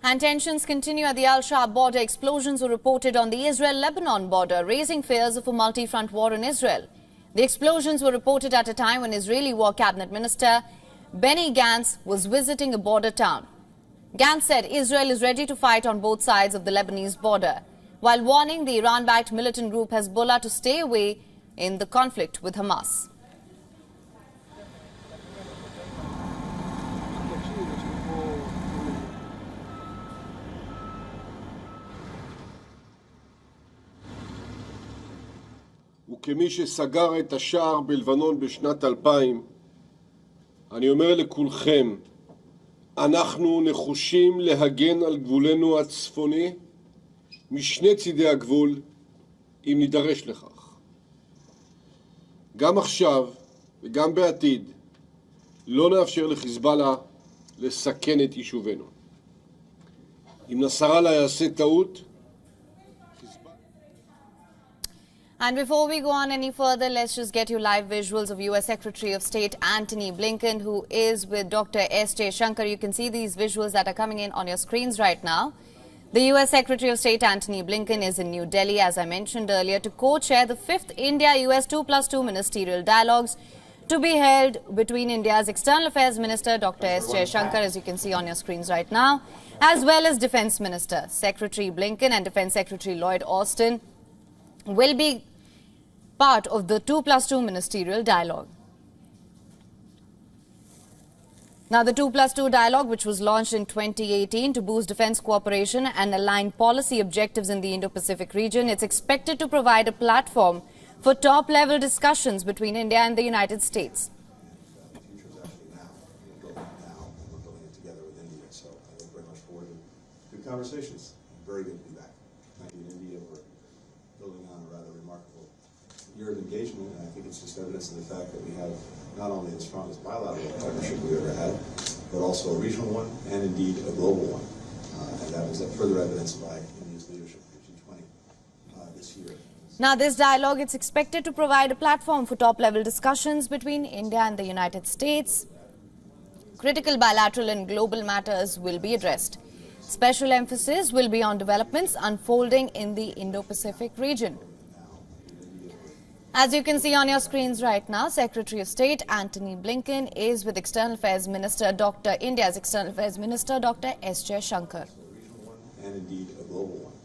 And tensions continue at the Al-Shab border. Explosions were reported on the Israel-Lebanon border, raising fears of a multi-front war in Israel. The explosions were reported at a time when Israeli War Cabinet Minister Benny Gantz was visiting a border town. Gantz said Israel is ready to fight on both sides of the Lebanese border, while warning the Iran-backed militant group Hezbollah to stay away in the conflict with Hamas. וכמי שסגר את השער בלבנון בשנת 2000, אני אומר לכולכם, אנחנו נחושים להגן על גבולנו הצפוני משני צידי הגבול, אם נידרש לכך. גם עכשיו וגם בעתיד לא נאפשר לחיזבאללה לסכן את יישובינו. אם נסראללה יעשה טעות, And before we go on any further, let's just get you live visuals of U.S. Secretary of State Antony Blinken, who is with Dr. S.J. Shankar. You can see these visuals that are coming in on your screens right now. The U.S. Secretary of State Antony Blinken is in New Delhi, as I mentioned earlier, to co-chair the 5th India-US 2+2 ministerial dialogues to be held between India's External Affairs Minister, Dr. S.J. Shankar, as you can see on your screens right now, as well as Defense Minister. Secretary Blinken and Defense Secretary Lloyd Austin will be part of the 2+2 ministerial dialogue. Now, the 2+2 dialogue, which was launched in 2018 to boost defense cooperation and align policy objectives in the Indo-Pacific region, it's expected to provide a platform for top-level discussions between India and the United States. Conversations. Very good to be back. Thank you, India. We're building on a rather remarkable year of engagement, and I think it's just evidence of the fact that we have not only the strongest bilateral partnership we've ever had, but also a regional one and indeed a global one. And that was further evidenced by India's leadership at G20 this year. Now, this dialogue is expected to provide a platform for top-level discussions between India and the United States. Critical bilateral and global matters will be addressed. Special emphasis will be on developments unfolding in the Indo-Pacific region. As you can see on your screens right now, Secretary of State Antony Blinken is with External Affairs Minister India's External Affairs Minister Dr. S.J. Shankar. And indeed a global one.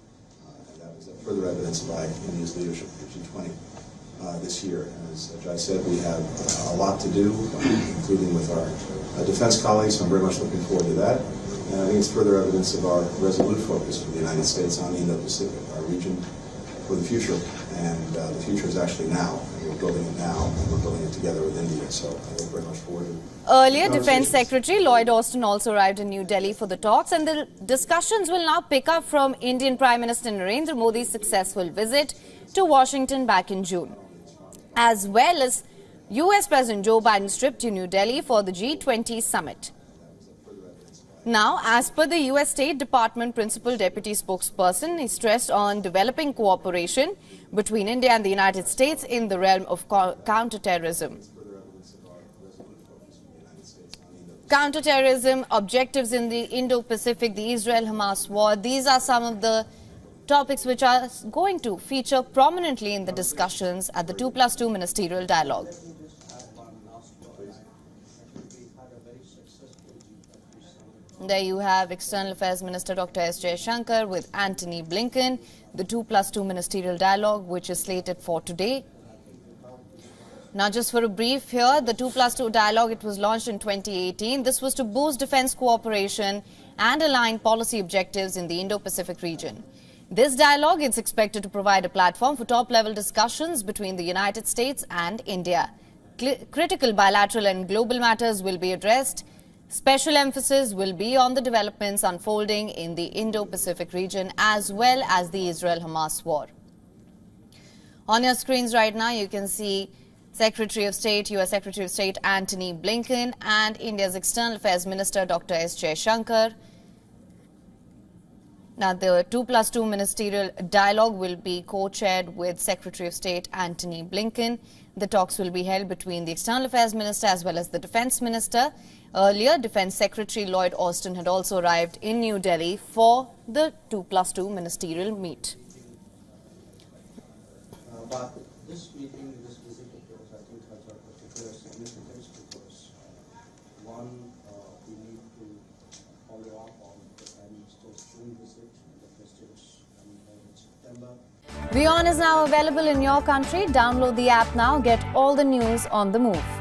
And that was further evidenced by India's leadership at G20 this year. As I said, we have a lot to do, including with our defense colleagues, so I'm very much looking forward to that. And I think it's further evidence of our resolute focus for the United States on the Indo-Pacific, our region, for the future. And the future is actually now. And we're building it now, and we're building it together with India. So I look very much forward to it. Earlier, Defense Secretary Lloyd Austin also arrived in New Delhi for the talks, and the discussions will now pick up from Indian Prime Minister Narendra Modi's successful visit to Washington back in June, as well as US President Joe Biden's trip to New Delhi for the G20 summit. Now, as per the U.S. State Department Principal Deputy Spokesperson, he stressed on developing cooperation between India and the United States in the realm of counterterrorism. Counterterrorism, objectives in the Indo-Pacific, the Israel-Hamas war, these are some of the topics which are going to feature prominently in the discussions at the 2+2 ministerial dialogue. There you have External Affairs Minister Dr. S.J. Shankar with Antony Blinken, the 2+2 ministerial dialogue, which is slated for today. Now, just for a brief here, the 2+2 dialogue, it was launched in 2018. This was to boost defense cooperation and align policy objectives in the Indo-Pacific region. This dialogue is expected to provide a platform for top-level discussions between the United States and India. Critical bilateral and global matters will be addressed. Special emphasis will be on the developments unfolding in the Indo-Pacific region as well as the Israel-Hamas war. On your screens right now, you can see Secretary of State, U.S. Secretary of State Antony Blinken and India's External Affairs Minister Dr. S.J. Shankar. Now, the 2+2 ministerial dialogue will be co-chaired with Secretary of State Antony Blinken. The talks will be held between the External Affairs Minister as well as the Defense Minister, Earlier, Defence Secretary Lloyd Austin had also arrived in New Delhi for the 2+2 ministerial meet. But this meeting, this visit of yours, I think has a particular significance because one, we need to follow up on the Prime Minister's June visit and the President's in September. WION is now available in your country. Download the app now. Get all the news on the move.